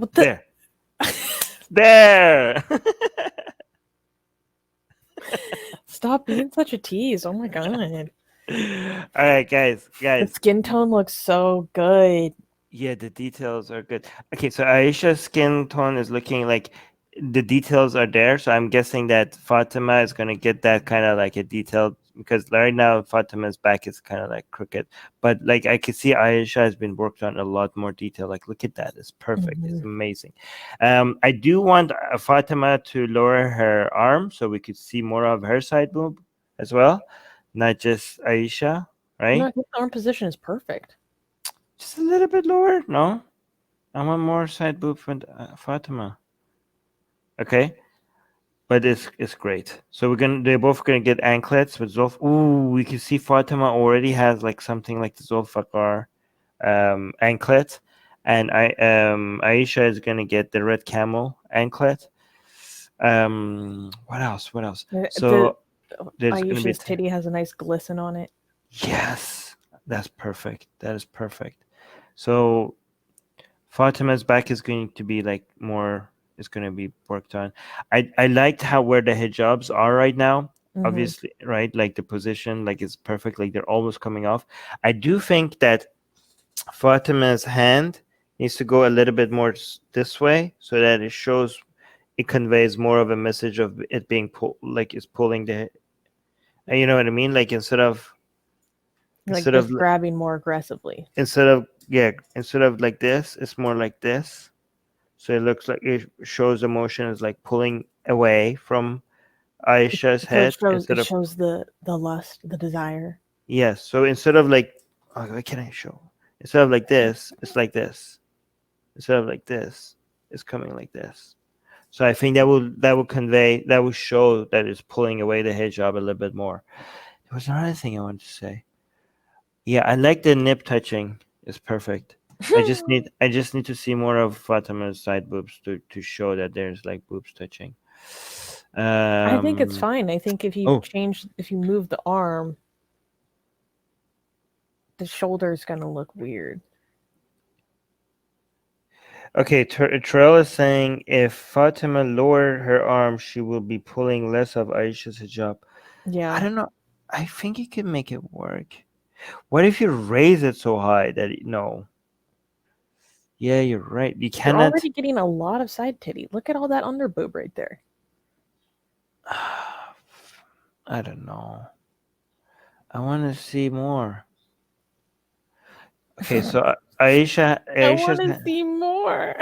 What the? There. Stop being such a tease. Oh my god. All right, guys. The skin tone looks so good. Yeah, the details are good. Okay, so Aisha's skin tone is looking like the details are there. So I'm guessing that Fatima is going to get that kind of like a detailed, because right now Fatima's back is kind of like crooked. But like I could see Aisha has been worked on a lot more detail. Like, look at that. It's perfect. It's amazing. I do want Fatima to lower her arm so we could see more of her side boob as well, not just Aisha, right? No, I think the arm position is perfect. Just a little bit lower? No? I want more side boob for Fatima. Okay? But it's great. So they're both gonna get anklets with Zulf. Ooh, we can see Fatima already has like something like the Zulfikar anklet. And Aisha is gonna get the red camel anklet. What else? So there's gonna be Aisha's titty has a nice glisten on it. Yes, that's perfect. That is perfect. So Fatima's back is going to be like more. It's going to be worked on. I liked how where the hijabs are right now. Obviously, right? Like the position, like it's perfect. Like they're almost coming off. I do think that Fatima's hand needs to go a little bit more this way so that it conveys more of a message of it being like it's pulling the. You know what I mean? Like instead of grabbing more aggressively. Instead of like this, it's more like this. So it looks like it shows emotion is like pulling away from Aisha's head. It shows the lust, the desire. Yes. So instead of like, what can I show? Instead of like this, it's like this. Instead of like this, it's coming like this. So I think that will show that it's pulling away the hijab a little bit more. There was another thing I wanted to say. Yeah, I like the nip touching. It's perfect. I just need to see more of Fatima's side boobs to show that there's like boobs touching. I think it's fine. I think if you move the arm, the shoulder is gonna look weird. Okay, Terrell is saying if Fatima lowered her arm, she will be pulling less of Aisha's hijab. Yeah. I don't know. I think you can make it work. What if you raise it so high that no? Yeah, you're right. You cannot. You're already getting a lot of side titty. Look at all that under boob right there. I don't know. I want to see more. Okay, so Aisha I want to see more.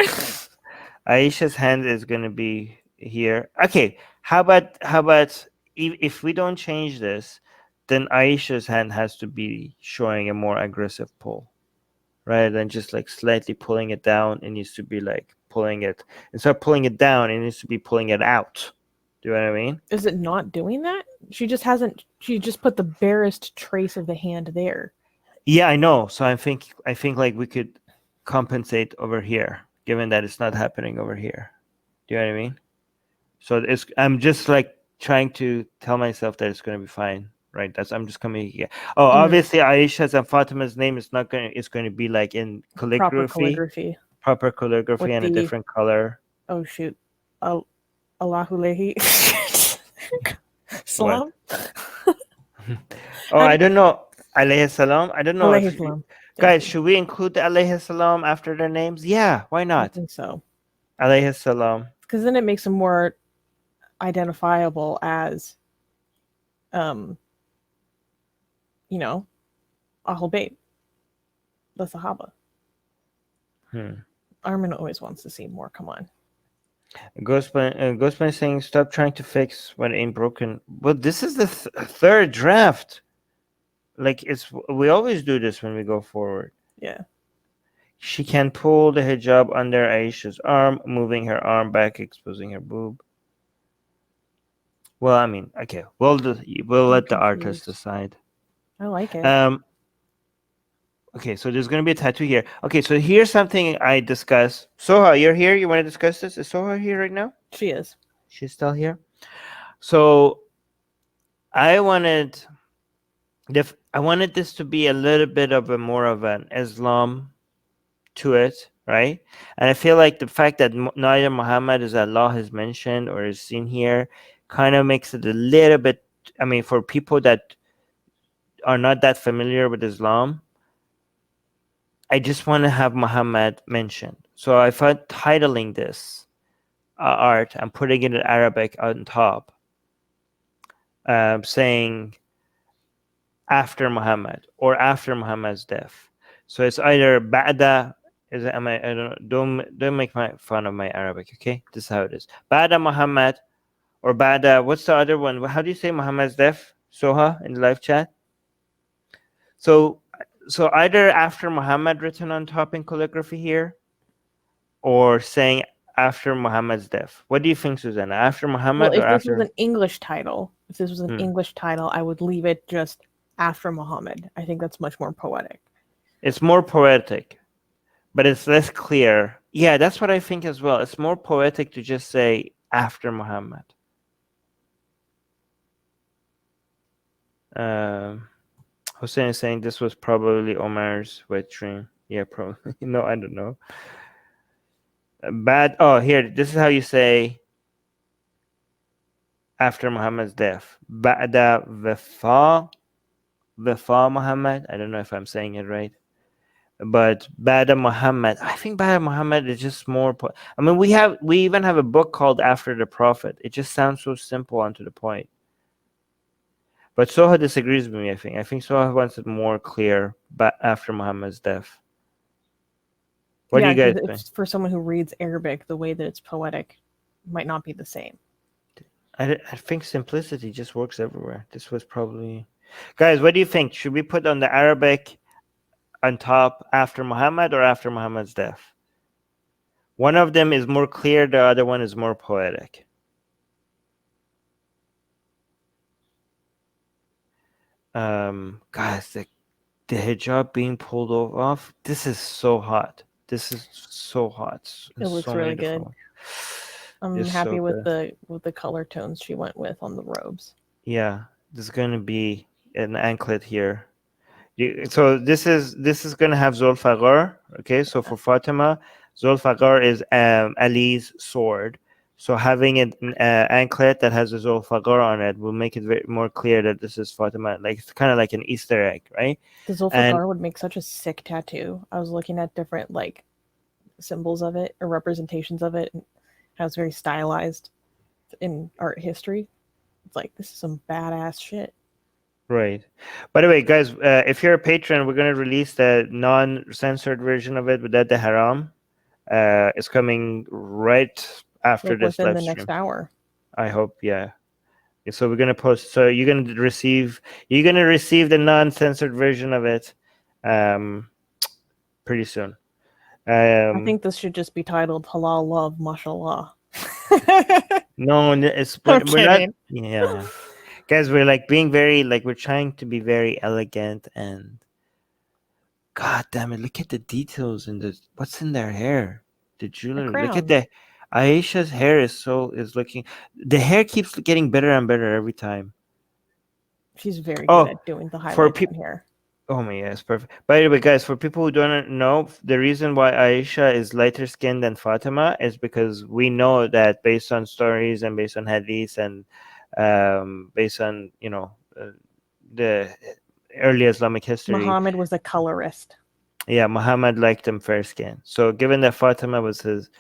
Aisha's hand is gonna be here. Okay, how about if we don't change this, then Aisha's hand has to be showing a more aggressive pull, rather than just like slightly pulling it down. It needs to be like pulling it. Instead of pulling it down, it needs to be pulling it out. Do you know what I mean? Is it not doing that? She just put the barest trace of the hand there. Yeah, I know. So I think like we could compensate over here, given that it's not happening over here. Do you know what I mean? So I'm just like trying to tell myself that it's going to be fine, right? I'm just coming here. Oh, obviously Aisha's and Fatima's name is not going to. It's going to be like in calligraphy. Proper calligraphy and a different color. Oh shoot! Oh, Allahu Lehi. Salam. I don't know. Alayhi salam. I don't know. Alayhi salam. Guys, should we include the alayhi salam after their names? Yeah, why not? I think so. Alayhi salam. Because then it makes them more identifiable as, Ahl Bayt, the Sahaba. Armin always wants to see more. Come on. Ghostman is saying, stop trying to fix what ain't broken. Well, this is the third draft. Like we always do this when we go forward. Yeah. She can pull the hijab under Aisha's arm, moving her arm back, exposing her boob. Well, I mean, okay, we'll let the artist decide. I like it. Okay, so there's gonna be a tattoo here. Okay, so here's something I discussed. Soha, you're here. You want to discuss this? Is Soha here right now? She is. She's still here. So I wanted this to be a little bit of more of an Islam to it, right? And I feel like the fact that neither Muhammad is Allah is mentioned or is seen here kind of makes it a little bit. I mean, for people that are not that familiar with Islam, I just want to have Muhammad mentioned. So I thought titling this art and putting it in Arabic on top, saying after Muhammad or after Muhammad's death. So it's either Ba'da. Is it, am I don't know, don't make fun of my Arabic, okay? This is how it is. Ba'da Muhammad or Ba'da. What's the other one? How do you say Muhammad's death? Soha in the live chat. So either after Muhammad written on top in calligraphy here, or saying after Muhammad's death. What do you think, Susanna? After Well, Muhammad or if this was after? an English title, I would leave it just after Muhammad. I think that's much more poetic. It's more poetic, but it's less clear. Yeah, that's what I think as well. It's more poetic to just say after Muhammad. Hussein is saying this was probably Omar's wet dream. Yeah, probably. No, I don't know. Bad. Oh, here. This is how you say after Muhammad's death. Ba'da Wafa Muhammad. I don't know if I'm saying it right. But Bada Muhammad, I think Bada Muhammad is just more. I mean, we even have a book called After the Prophet. It just sounds so simple and to the point. But Soha disagrees with me. I think Soha wants it more clear, but after Muhammad's death. What do you guys think? For someone who reads Arabic, the way that it's poetic might not be the same. I think simplicity just works everywhere. This was probably, guys. What do you think? Should we put on the Arabic on top after Muhammad or after Muhammad's death? One of them is more clear, the other one is more poetic. Guys, the hijab being pulled off, this is so hot. This is so hot. It looks so really good. I'm it's happy so with the color tones she went with on the robes. Yeah, there's gonna be an anklet here. So this is gonna have Zulfagar. Okay, so for Fatima, Zulfagar is Ali's sword. So having an anklet that has a Zulfagar on it will make it more clear that this is Fatima. Like it's kind of like an Easter egg, right? The Zulfagar would make such a sick tattoo. I was looking at different like symbols of it or representations of it, and how it's very stylized in art history. It's like, this is some badass shit. Right. By the way, guys, if you're a patron, we're going to release the non-censored version of it without the haram. It's coming right after this within live the stream. next hour. I hope, yeah. So we're gonna post. So you're gonna receive the non-censored version of it, pretty soon. I think this should just be titled "Halal Love, Mashallah." No, it's we're not. Yeah, guys, we're like being very we're trying to be very elegant and. God damn it! Look at the details in the what's in their hair. The jewelry. Look at the Aisha's hair is looking. The hair keeps getting better and better every time. She's very good at doing the highlights in hair. Oh my, yeah, it's perfect. By the way, guys, for people who don't know, the reason why Aisha is lighter skinned than Fatima is because we know that based on stories and based on hadiths and based on the early Islamic history, Muhammad was a colorist. Yeah, Muhammad liked him fair skin. So given that Fatima was his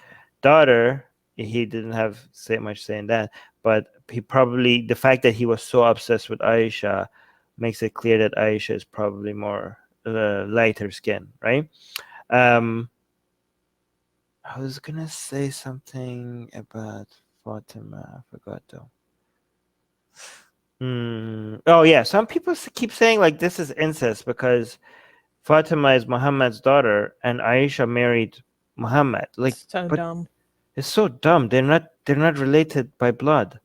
daughter, he didn't have much say in that. But he probably, the fact that he was so obsessed with Aisha makes it clear that Aisha is probably more lighter skin, right? I was gonna say something about Fatima. I forgot though. Oh yeah, some people keep saying like this is incest because Fatima is Muhammad's daughter and Aisha married Muhammad. Like, so dumb. It's so dumb. They're not related by blood.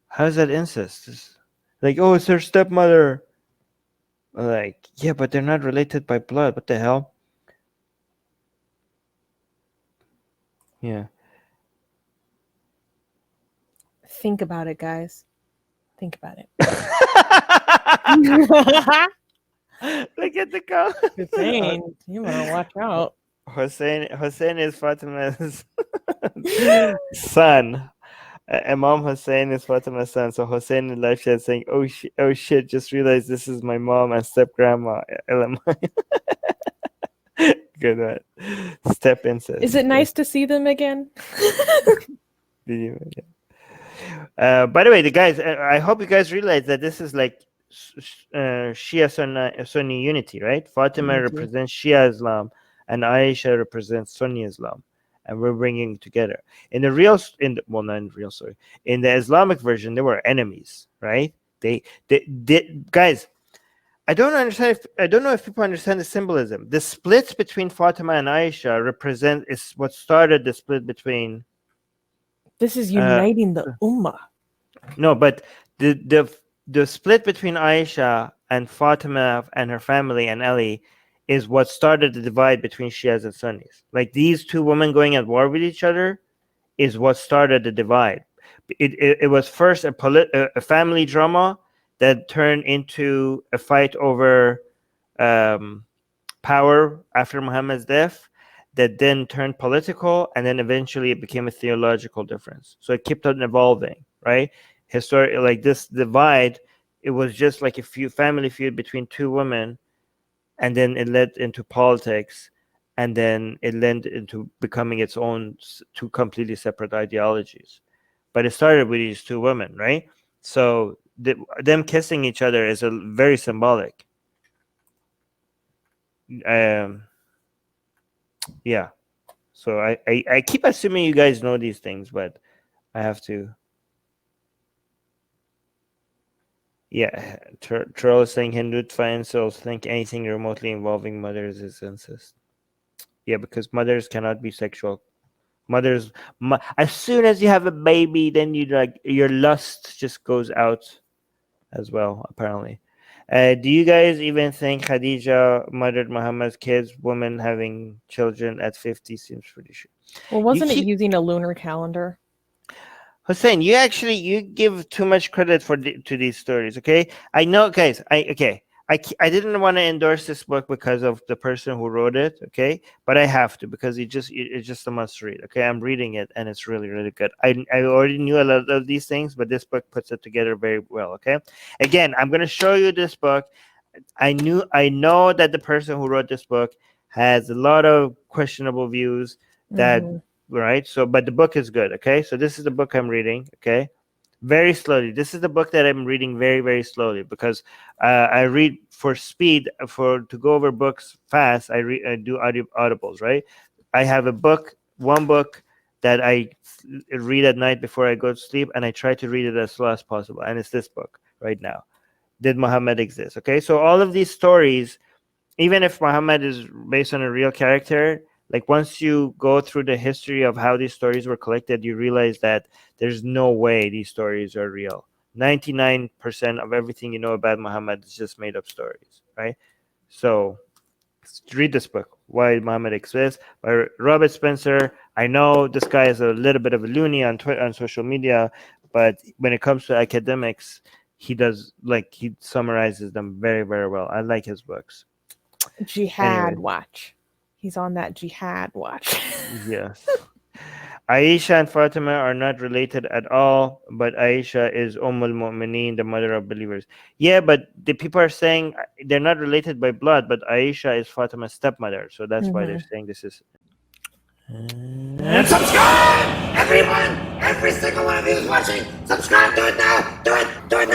How is that incest? It's like, oh, it's her stepmother. Like, yeah, but they're not related by blood. What the hell? Yeah. Think about it, guys. Think about it. Look at the comment. Just saying, you better watch out. Hussein is Fatima's son. Imam Hussein is Fatima's son. So Hussein in live chat saying, oh shit, just realized this is my mom and step grandma. LMI. Good one. Step incest. Is it nice to see them again? Yeah. By the way, the guys, I hope you guys realize that this is like Shia Sunni unity, right? Fatima Unity. represents Shia Islam, and Aisha represents Sunni Islam, and we're bringing together. In the real, not in real story, in the Islamic version, they were enemies, right? They guys. I don't know if people understand the symbolism. The split between Fatima and Aisha is what started the split between. This is uniting the ummah. No, but the split between Aisha and Fatima and her family and Ali is what started the divide between Shias and Sunnis. Like these two women going at war with each other is what started the divide. It was first a family drama that turned into a fight over power after Muhammad's death, that then turned political, and then eventually it became a theological difference. So it kept on evolving, right? Historically, like this divide, it was just like a family feud between two women, and then it led into politics, and then it led into becoming its own two completely separate ideologies. But it started with these two women, right? So them kissing each other is very symbolic. Yeah. So I keep assuming you guys know these things, but I have to. Yeah, Troll is saying Hindu incels think anything remotely involving mothers is incest. Yeah, because mothers cannot be sexual. Mothers, as soon as you have a baby, then your lust just goes out as well, apparently. Do you guys even think Khadija murdered Muhammad's kids? Woman having children at 50 seems pretty sure. Well, wasn't it using a lunar calendar? Hussein, you give too much credit to these stories. Okay, I know, guys. I didn't want to endorse this book because of the person who wrote it. Okay, but I have to because it's just a must read. Okay, I'm reading it and it's really really good. I already knew a lot of these things, but this book puts it together very well. Okay, again, I'm gonna show you this book. I know that the person who wrote this book has a lot of questionable views that. Right, so but the book is good. Okay, so this is the book I'm reading. Okay, very slowly. This is the book that I'm reading very very slowly because I read for speed. To go over books fast, I do audibles. Right, I have one book that I read at night before I go to sleep, and I try to read it as slow as possible, and it's this book right now. Did Muhammad exist? Okay, so all of these stories, even if Muhammad is based on a real character, like once you go through the history of how these stories were collected, you realize that there's no way these stories are real. 99% of everything you know about Muhammad is just made up stories, right? So read this book, Why Muhammad Exists, by Robert Spencer. I know this guy is a little bit of a loony on social media, but when it comes to academics, he summarizes them very, very well. I like his books. Jihad watch. He's on that jihad watch. Yes. Aisha and Fatima are not related at all, but Aisha is al-Mu'mineen, the mother of believers. Yeah, but the people are saying they're not related by blood, but Aisha is Fatima's stepmother, so that's why they're saying this is. And subscribe, everyone! Every single one of you is watching. Subscribe, do it now! Do it